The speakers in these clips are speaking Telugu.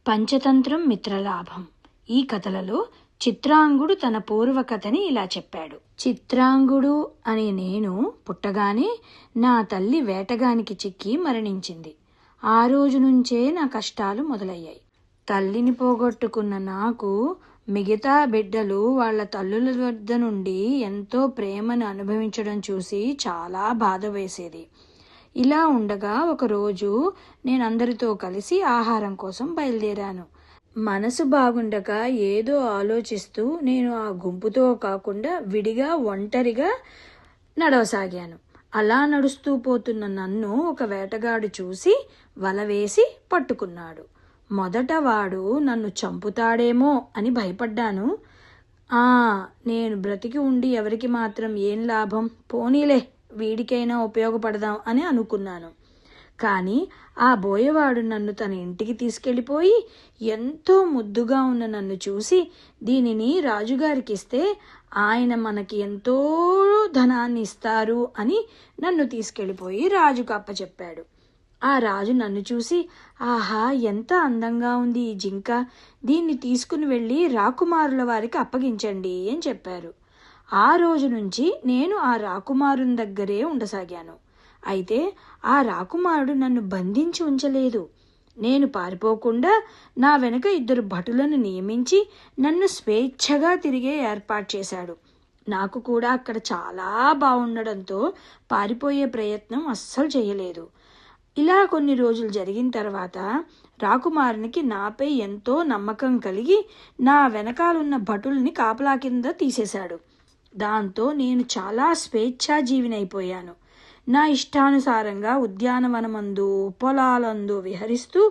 పంచతంత్రం మిత్రలాభం. ఈ కథలలో చిత్రాంగుడు తన పూర్వ కథని ఇలా చెప్పాడు. చిత్రాంగుడు అనే నేను పుట్టగానే నా తల్లి వేటగానికి చిక్కి మరణించింది. ఆ రోజు నుంచే నా కష్టాలు మొదలయ్యాయి. తల్లిని పోగొట్టుకున్న నాకు మిగతా బిడ్డలు వాళ్ళ తల్లుల వద్ద నుండి ఎంతో ప్రేమను అనుభవించడం చూసి చాలా బాధ వేసేది. ఇలా ఉండగా ఒకరోజు నేను అందరితో కలిసి ఆహారం కోసం బయలుదేరాను. మనసు బాగుండక ఏదో ఆలోచిస్తూ నేను ఆ గుంపుతో కాకుండా విడిగా ఒంటరిగా నడవసాగాను. అలా నడుస్తూ పోతున్న నన్ను ఒక వేటగాడు చూసి వల వేసి పట్టుకున్నాడు. మొదట వాడు నన్ను చంపుతాడేమో అని భయపడ్డాను. నేను బ్రతికి ఉండి ఎవరికి మాత్రం ఏం లాభం, పోనీలే వీడికైనా ఉపయోగపడదాం అని అనుకున్నాను. కానీ ఆ బోయవాడు నన్ను తన ఇంటికి తీసుకెళ్ళిపోయి ఎంతో ముద్దుగా ఉన్న నన్ను చూసి, దీనిని రాజుగారికి ఇస్తే ఆయన మనకి ఎంతో ధనాన్ని ఇస్తారు అని నన్ను తీసుకెళ్ళిపోయి రాజుకు అప్పచెప్పాడు. ఆ రాజు నన్ను చూసి, ఆహా ఎంత అందంగా ఉంది ఈ జింక, దీన్ని తీసుకుని వెళ్ళి రాకుమారుల వారికి అప్పగించండి అని చెప్పారు. ఆ రోజు నుంచి నేను ఆ రాకుమారుని దగ్గరే ఉండసాగాను. అయితే ఆ రాకుమారుడు నన్ను బంధించి ఉంచలేదు. నేను పారిపోకుండా నా వెనుక 2 భటులను నియమించి నన్ను స్వేచ్ఛగా తిరిగే ఏర్పాటు చేశాడు. నాకు కూడా అక్కడ చాలా బాగుండడంతో పారిపోయే ప్రయత్నం అస్సలు చేయలేదు. ఇలా కొన్ని రోజులు జరిగిన తర్వాత రాకుమారునికి నాపై ఎంతో నమ్మకం కలిగి నా వెనకాలన్న భటుల్ని కాపలా కింద తీసేశాడు. దాంతో నేను చాలా స్వేచ్ఛాజీవినైపోయాను. నా ఇష్టానుసారంగా ఉద్యానవనమందు పొలాలందు విహరిస్తూ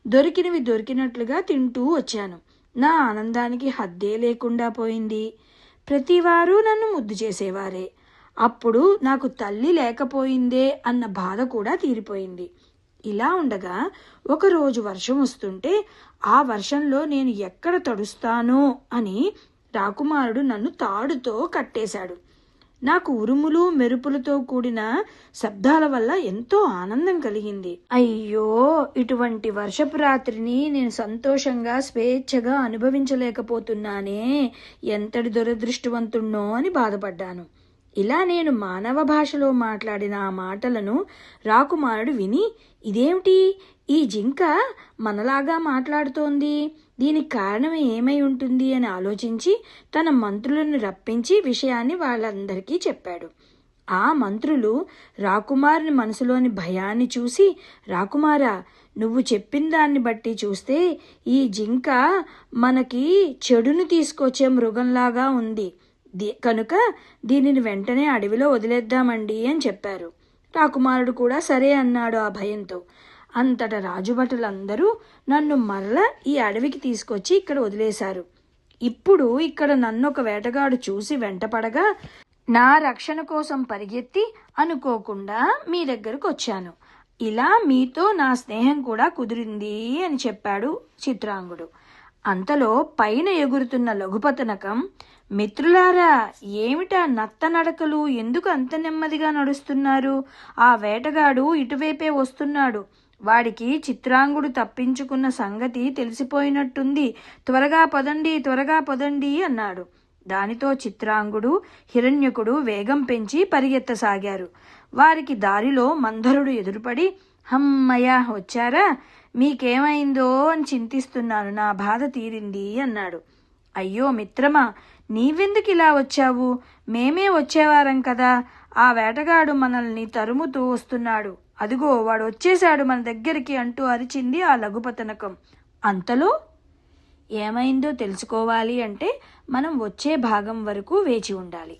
దొరికినవి దొరికినట్లుగా తింటూ వచ్చాను. నా ఆనందానికి హద్దే లేకుండా పోయింది. ప్రతివారు నన్ను ముద్దు చేసేవారే. అప్పుడు నాకు తల్లి లేకపోయిందే అన్న బాధ కూడా తీరిపోయింది. ఇలా ఉండగా ఒకరోజు వర్షం వస్తుంటే ఆ వర్షంలో నేను ఎక్కడ తడుస్తానో అని రాకుమారుడు నన్ను తాడుతో కట్టేశాడు. నాకు ఉరుములు మెరుపులతో కూడిన శబ్దాల వల్ల ఎంతో ఆనందం కలిగింది. అయ్యో, ఇటువంటి వర్షపు రాత్రిని నేను సంతోషంగా స్వేచ్ఛగా అనుభవించలేకపోతున్నానే, ఎంతటి దురదృష్టవంతుణ్ణో అని బాధపడ్డాను. ఇలా నేను మానవ భాషలో మాట్లాడిన ఆ మాటలను రాకుమారుడు విని, ఇదేమిటి, ఈ జింక మనలాగా మాట్లాడుతోంది, దీనికి కారణం ఏమై ఉంటుంది అని ఆలోచించి తన మంత్రులను రప్పించి విషయాన్ని వాళ్ళందరికీ చెప్పాడు. ఆ మంత్రులు రాకుమారుని మనసులోని భయాన్ని చూసి, రాకుమారా, నువ్వు చెప్పిన దాన్ని బట్టి చూస్తే ఈ జింక మనకి చెడును తీసుకొచ్చే మృగంలాగా ఉంది కనుక దీనిని వెంటనే అడవిలో వదిలేద్దామండి అని చెప్పారు. రాకుమారుడు కూడా సరే అన్నాడు ఆ భయంతో. అంతటా రాజుభటులందరూ నన్ను మరల ఈ అడవికి తీసుకొచ్చి ఇక్కడ వదిలేశారు. ఇప్పుడు ఇక్కడ నన్ను ఒక వేటగాడు చూసి వెంటపడగా నా రక్షణ కోసం పరిగెత్తి అనుకోకుండా మీ దగ్గరకు వచ్చాను. ఇలా మీతో నా స్నేహం కూడా కుదిరింది అని చెప్పాడు చిత్రాంగుడు. అంతలో పైన ఎగురుతున్న లఘుపతనకం, మిత్రులారా, ఏమిటా నత్త నడకలు, ఎందుకు అంత నెమ్మదిగా నడుస్తున్నారు? ఆ వేటగాడు ఇటువైపే వస్తున్నాడు. వాడికి చిత్రాంగుడు తప్పించుకున్న సంగతి తెలిసిపోయినట్టుంది. త్వరగా పదండి, త్వరగా పదండి అన్నాడు. దానితో చిత్రాంగుడు హిరణ్యకుడు వేగం పెంచి పరిగెత్తసాగారు. వారికి దారిలో మందరుడు ఎదురుపడి, హమ్మయ్య, వచ్చారా, మీకేమైందో అని చింతిస్తున్నాను, నా బాధ తీరింది అన్నాడు. అయ్యో మిత్రమా, నీవెందుకు ఇలా వచ్చావు? మేమే వచ్చేవారం కదా. ఆ వేటగాడు మనల్ని తరుముతూ వస్తున్నాడు, అదిగో వాడు వచ్చేశాడు మన దగ్గరికి అంటూ అరిచింది ఆ లఘుపతనకం. అంతలో ఏమైందో తెలుసుకోవాలి అంటే మనం వచ్చే భాగం వరకు వేచి ఉండాలి.